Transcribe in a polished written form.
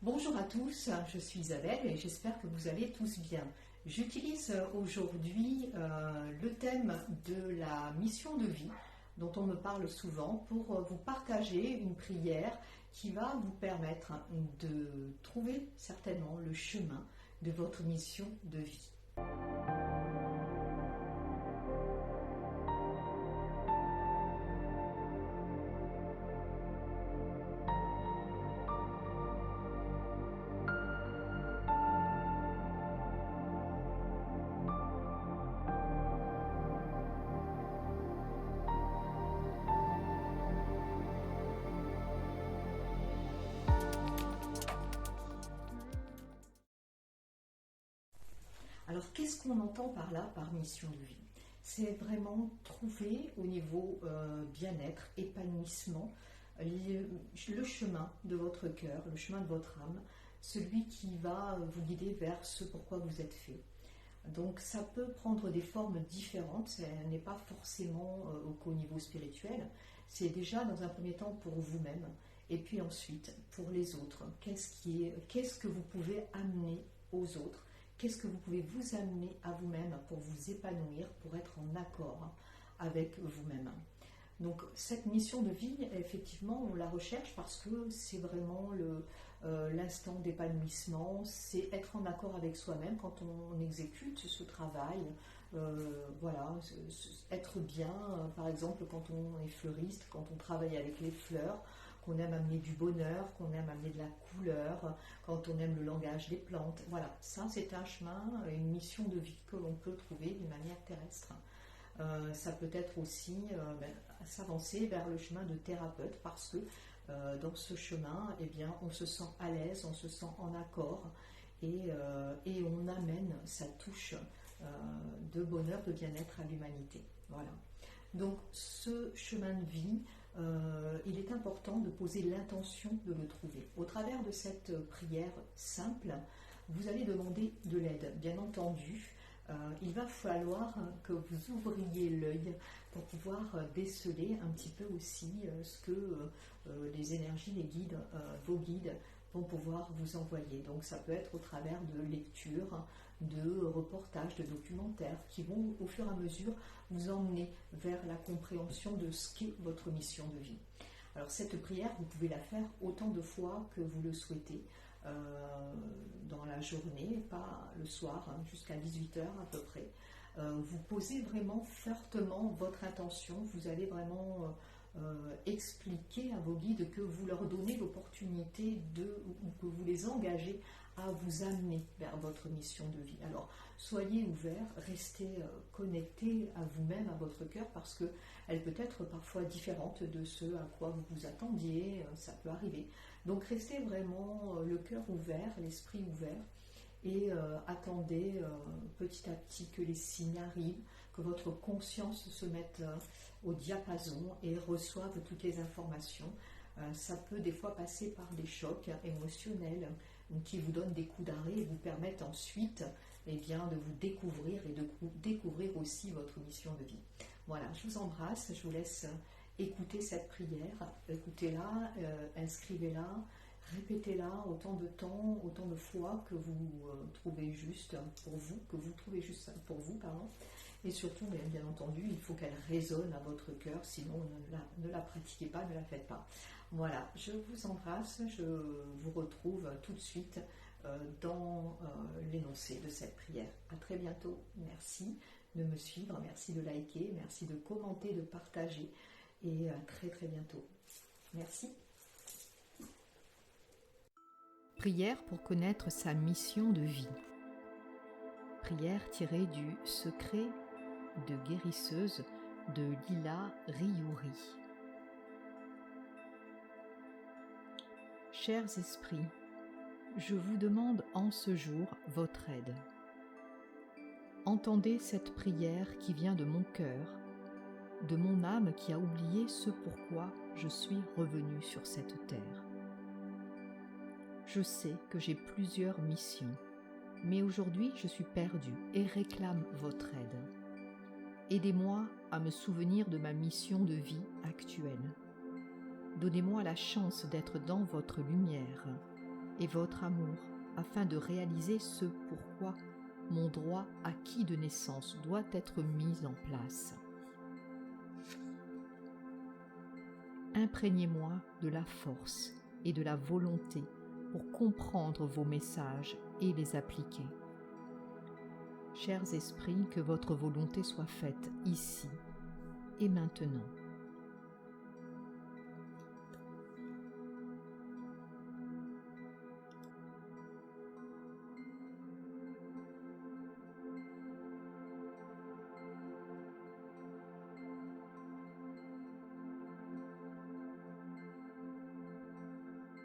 Bonjour à tous, je suis Isabelle et j'espère que vous allez tous bien. J'utilise aujourd'hui le thème de la mission de vie dont on me parle souvent pour vous partager une prière qui va vous permettre de trouver certainement le chemin de votre mission de vie. Alors, qu'est-ce qu'on entend par là, par mission de vie? C'est vraiment trouver au niveau bien-être, épanouissement, le chemin de votre cœur, le chemin de votre âme, celui qui va vous guider vers ce pourquoi vous êtes fait. Donc ça peut prendre des formes différentes, ce n'est pas forcément qu'au niveau spirituel, c'est déjà dans un premier temps pour vous-même et puis ensuite pour les autres. Qu'est-ce que vous pouvez amener aux autres? Qu'est-ce que vous pouvez vous amener à vous-même pour vous épanouir, pour être en accord avec vous-même? Donc cette mission de vie, effectivement, on la recherche parce que c'est vraiment l'instant d'épanouissement, c'est être en accord avec soi-même quand on exécute ce travail, voilà, être bien, par exemple quand on est fleuriste, quand on travaille avec les fleurs, qu'on aime amener du bonheur, qu'on aime amener de la couleur, quand on aime le langage des plantes, voilà, ça c'est un chemin, une mission de vie que l'on peut trouver d'une manière terrestre. Ça peut être aussi s'avancer vers le chemin de thérapeute parce que dans ce chemin, eh bien, on se sent à l'aise, on se sent en accord et on amène sa touche de bonheur, de bien-être à l'humanité. Voilà. Donc ce chemin de vie, il est important de poser l'intention de le trouver. Au travers de cette prière simple, vous allez demander de l'aide, bien entendu. Il va falloir que vous ouvriez l'œil pour pouvoir déceler un petit peu aussi ce que les énergies, les guides, vos guides vont pouvoir vous envoyer. Donc ça peut être au travers de lectures, de reportages, de documentaires qui vont au fur et à mesure vous emmener vers la compréhension de ce qu'est votre mission de vie. Alors cette prière, vous pouvez la faire autant de fois que vous le souhaitez dans la journée, pas le soir, jusqu'à 18h à peu près. Vous posez vraiment fortement votre intention, vous allez vraiment expliquer à vos guides que vous leur donnez l'opportunité ou que vous les engagez à vous amener vers votre mission de vie. Alors, soyez ouverts, restez connectés à vous-même, à votre cœur, parce qu'elle peut être parfois différente de ce à quoi vous vous attendiez, ça peut arriver. Donc, restez vraiment le cœur ouvert, l'esprit ouvert, et attendez petit à petit que les signes arrivent, que votre conscience se mette au diapason et reçoive toutes les informations. Ça peut des fois passer par des chocs émotionnels qui vous donnent des coups d'arrêt et vous permettent ensuite de vous découvrir et de découvrir aussi votre mission de vie. Voilà, je vous embrasse, je vous laisse écouter cette prière, écoutez-la, inscrivez-la, répétez-la autant de temps, autant de fois que vous trouvez juste pour vous, pardon. Et surtout, bien entendu, il faut qu'elle résonne à votre cœur, sinon ne la pratiquez pas, ne la faites pas. Voilà, je vous embrasse, je vous retrouve tout de suite dans l'énoncé de cette prière. À très bientôt, merci de me suivre, merci de liker, merci de commenter, de partager, et à très très bientôt. Merci. Prière pour connaître sa mission de vie. Prière tirée du Secret de guérisseuse de Lila Riouri. Chers esprits, je vous demande en ce jour votre aide. Entendez cette prière qui vient de mon cœur, de mon âme qui a oublié ce pourquoi je suis revenu sur cette terre. Je sais que j'ai plusieurs missions, mais aujourd'hui je suis perdu et réclame votre aide. Aidez-moi à me souvenir de ma mission de vie actuelle. Donnez-moi la chance d'être dans votre lumière. et votre amour afin de réaliser ce pourquoi mon droit acquis de naissance doit être mis en place. Imprégnez-moi de la force et de la volonté pour comprendre vos messages et les appliquer. Chers esprits, que votre volonté soit faite ici et maintenant.